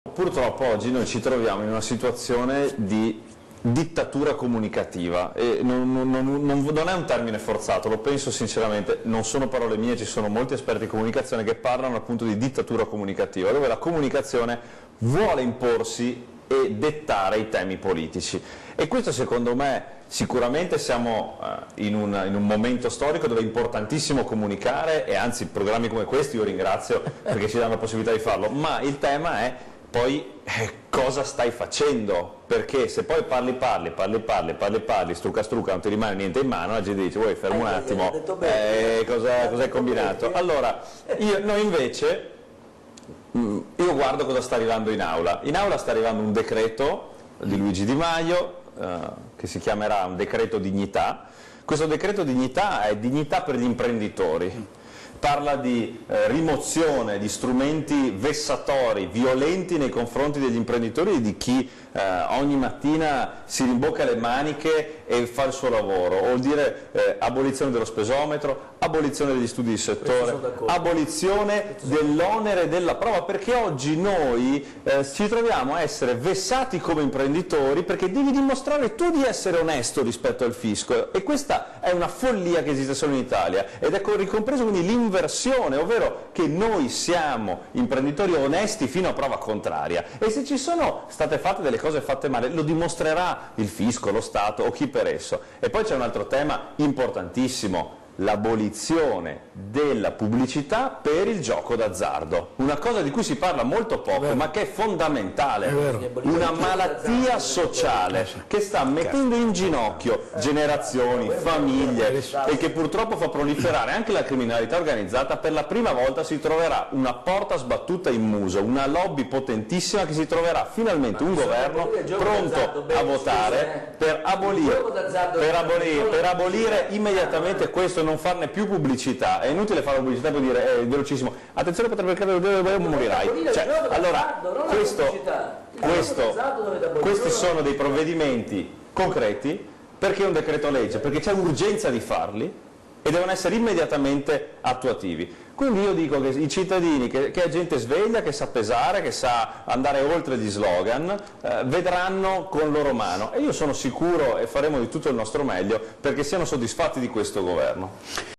Purtroppo oggi noi ci troviamo in una situazione di dittatura comunicativa e non è un termine forzato, lo penso sinceramente, non sono parole mie, ci sono molti esperti di comunicazione che parlano appunto di dittatura comunicativa, dove la comunicazione vuole imporsi e dettare i temi politici. E questo secondo me sicuramente siamo in un momento storico dove è importantissimo comunicare e anzi programmi come questi io ringrazio perché ci danno la possibilità di farlo, ma il tema è poi cosa stai facendo? Perché se poi parli, strucca, non ti rimane niente in mano, la gente dice, vuoi fermo un attimo, cosa hai combinato? Allora, noi invece, io guardo cosa sta arrivando in aula. In aula sta arrivando un decreto di Luigi Di Maio, che si chiamerà un decreto dignità. Questo decreto dignità è dignità per gli imprenditori. Parla di rimozione di strumenti vessatori, violenti nei confronti degli imprenditori e di chi ogni mattina si rimbocca le maniche e fa il suo lavoro. Vuol dire abolizione dello spesometro, abolizione degli studi di settore, abolizione dell'onere della prova, perché oggi noi ci troviamo a essere vessati come imprenditori perché devi dimostrare tu di essere onesto rispetto al fisco e questa è una follia che esiste solo in Italia ed è ricompreso quindi l'inversione, ovvero che noi siamo imprenditori onesti fino a prova contraria e se ci sono state fatte delle cose fatte male lo dimostrerà il fisco, lo Stato o chi per esso. E poi c'è un altro tema importantissimo, l'abolizione della pubblicità per il gioco d'azzardo, una cosa di cui si parla molto poco ma che è fondamentale, una malattia sociale che sta mettendo in ginocchio generazioni, famiglie e che purtroppo fa proliferare anche la criminalità organizzata. Per la prima volta si troverà una porta sbattuta in muso, una lobby potentissima che si troverà finalmente un governo pronto a votare per abolire immediatamente questo, non farne più pubblicità. È inutile fare pubblicità per dire velocissimo, attenzione potrebbe cadere, morirai. Cioè, allora, questi sono dei provvedimenti concreti perché è un decreto legge, perché c'è urgenza di farli e devono essere immediatamente attuativi. Quindi io dico che i cittadini, che è gente sveglia, che sa pesare, che sa andare oltre gli slogan, vedranno con loro mano e io sono sicuro e faremo di tutto il nostro meglio perché siano soddisfatti di questo governo.